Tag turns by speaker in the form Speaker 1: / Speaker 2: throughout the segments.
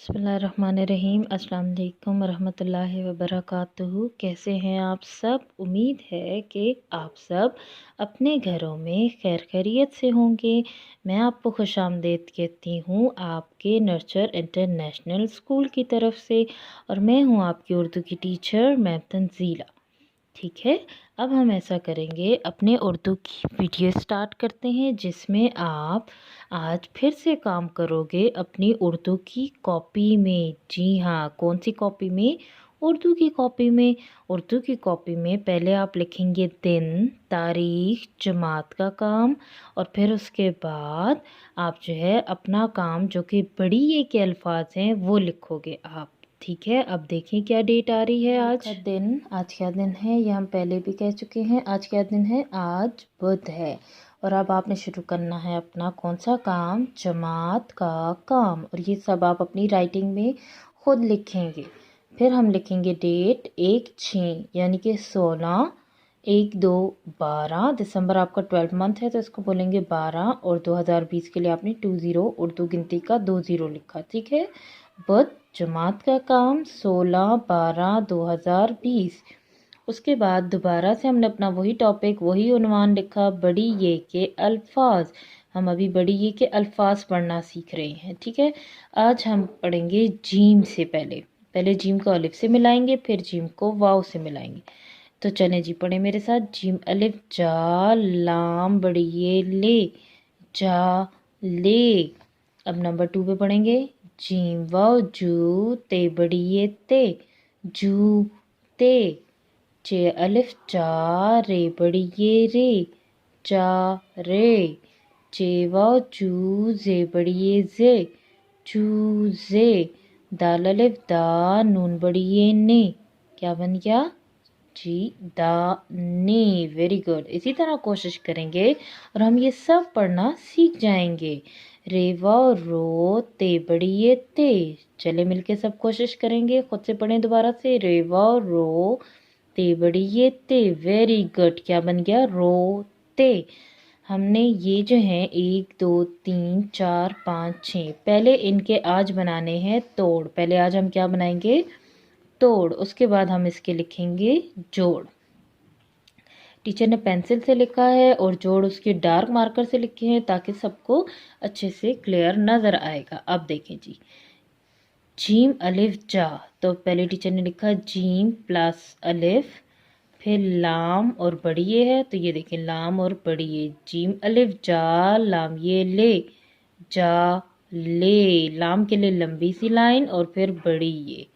Speaker 1: बिस्मिल्लाहिर्रहमानिर्रहीम। अस्सलाम वालेकुम रहमतुल्लाहि व बरकातुहू। कैसे हैं आप सब? उम्मीद है कि आप सब अपने घरों में खैर खैरियत से होंगे। मैं आपको खुशामदीद कहती हूँ आपके नर्चर इंटरनेशनल स्कूल की तरफ से, और मैं हूँ आपकी उर्दू की टीचर मैम तंजीला। ठीक है, अब हम ऐसा करेंगे, अपने उर्दू की वीडियो स्टार्ट करते हैं जिसमें आप आज फिर से काम करोगे अपनी उर्दू की कॉपी में। जी हाँ, कौन सी कॉपी में? उर्दू की कॉपी में। उर्दू की कॉपी में पहले आप लिखेंगे दिन, तारीख, जमात का काम, और फिर उसके बाद आप जो है अपना काम जो कि बड़ी ये के अल्फाज हैं वो लिखोगे आप। ठीक है, अब देखें क्या डेट आ रही है आज का दिन। आज क्या दिन है ये हम पहले भी कह चुके हैं। आज क्या दिन है? आज बुध है। और अब आपने शुरू करना है अपना कौन सा काम? जमात का काम। और ये सब आप अपनी राइटिंग में खुद लिखेंगे। फिर हम लिखेंगे डेट 1/6 यानी कि 16, 1-2-12। दिसंबर आपका 12 मंथ है तो इसको बोलेंगे 12, और 2020 के लिए आपने 20 उर्दू गिनती का 20 लिखा। ठीक है, बुध जमात का काम 16/12/2020। उसके बाद दोबारा से हमने अपना वही टॉपिक, वही उन्वान लिखा, बड़ी ये के अल्फाज। हम अभी बड़ी ये के अल्फाज पढ़ना सीख रहे हैं। ठीक है, आज हम पढ़ेंगे जीम से। पहले जीम को अलिफ से मिलाएंगे, फिर जीम को वाव से मिलाएंगे। तो चलें जी, पढ़े मेरे साथ। जीम अलिफ जा, लाम बड़ी ये ले, जा ले। अब नंबर 2 पे पढ़ेंगे। जीम वाव जू, ते बड़ी ये ते, जू ते। चे अलिफ चा, रे बड़ी ये रे, चा रे। चे वाव चू, जे बड़ी ये जे, चू जे। दाल अलिफ दा, नून बड़ी ये ने। क्या बन गया जी? दा ने। Very good. इसी तरह कोशिश करेंगे और हम ये सब पढ़ना सीख जाएंगे। रेवा रो, ते बड़ी ये ते। चले मिलके सब कोशिश करेंगे, खुद से पढ़ें दोबारा से। रेवा रो, ते बड़ी ये ते। Very good. क्या बन गया? रो ते। हमने ये जो हैं 1 2 3 4 5 6, पहले इनके आज बनाने हैं तोड़। पहले आज हम क्या बनाएंगे? तोड़। उसके बाद हम इसके लिखेंगे जोड़। टीचर ने पेंसिल से लिखा है और जोड़ उसके डार्क मार्कर से लिखे हैं ताकि सबको अच्छे से क्लियर नज़र आएगा। अब देखें जी, जीम अलिफ जा, तो पहले टीचर ने लिखा जीम प्लस अलिफ, फिर लाम और बड़ी ये है तो ये देखें लाम और बड़ी ये। जीम अलिफ जा, लाम ये ले, जा ले। लाम के लिए लंबी सी लाइन और फिर बड़ी ये।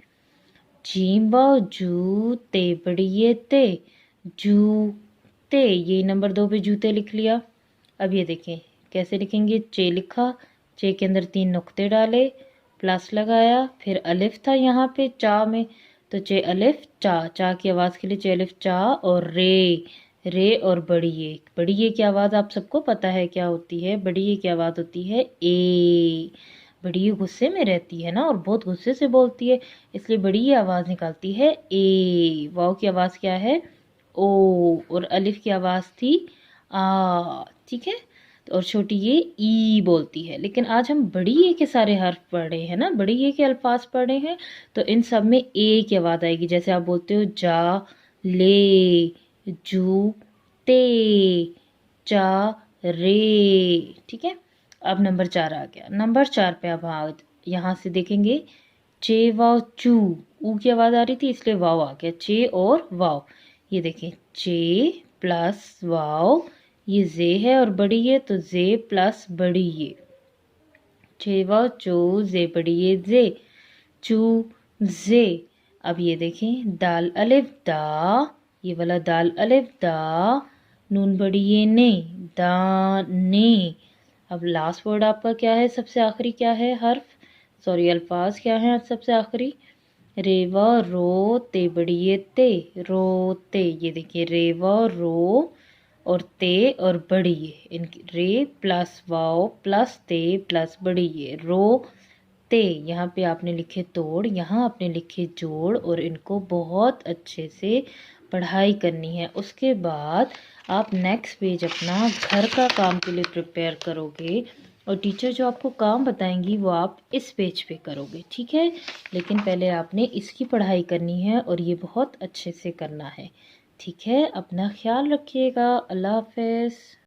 Speaker 1: जीम वाव जू, ते बड़ी ये ते, जू ते। ये नंबर 2 पे जूते लिख लिया। अब ये देखें कैसे लिखेंगे। चे लिखा, चे के अंदर 3 नुक्ते डाले, प्लस लगाया, फिर अलिफ था यहाँ पे चा में, तो चे अलिफ चा। चा की आवाज़ के लिए चे अलिफ चा, और रे और बड़ी ये। बड़ी ये की आवाज़ आप सबको पता है क्या होती है? बड़ी ये की आवाज़ होती है ए। बड़ी ये गुस्से में रहती है ना, और बहुत गुस्से से बोलती है, इसलिए बड़ी ये आवाज़ निकालती है ए। वाव की आवाज़ क्या है? ओ। और अलिफ की आवाज़ थी आ। ठीक है, और छोटी ये ई बोलती है। लेकिन आज हम बड़ी ये के सारे हर्फ पढ़ रहे हैं ना, बड़ी ये के अल्फाज पढ़ रहे हैं, तो इन सब में ए की आवाज़ आएगी। जैसे आप बोलते हो जा ले, जू ते, चा रे। ठीक है, अब नंबर 4 आ गया। नंबर 4 पे अब यहाँ से देखेंगे। चे वाव चू, ऊ की आवाज़ आ रही थी इसलिए वाव आ गया। चे और वाव, ये देखें चे प्लस वाव, ये जे है और बड़ी ये, तो जे प्लस बड़ी ये। चे वाव चो, जे बड़ी ये जे, चू जे। अब ये देखें दाल अलिफ दा, ये वाला दाल अलिफ दा, नून बड़ी ये ने, दा ने। अब लास्ट वर्ड आपका क्या है? सबसे आखिरी क्या है हर्फ? सॉरी, अल्फाज क्या हैं सबसे आखिरी? रेवा रो, ते बड़ी ये ते, रोते। ये देखिए रेवा रो और ते और बड़ी ये, इनकी रे प्लस वाओ प्लस ते प्लस बड़ी ये, रो ते। यहाँ पे आपने लिखे तोड़, यहाँ आपने लिखे जोड़, और इनको बहुत अच्छे से पढ़ाई करनी है। उसके बाद आप नेक्स्ट पेज अपना घर का काम के लिए प्रिपेयर करोगे। और टीचर जो आपको काम बताएंगी वो आप इस पेज पे करोगे, ठीक है। लेकिन पहले आपने इसकी पढ़ाई करनी है और ये बहुत अच्छे से करना है, ठीक है। अपना ख्याल रखिएगा। अल्लाह हाफ़िज़।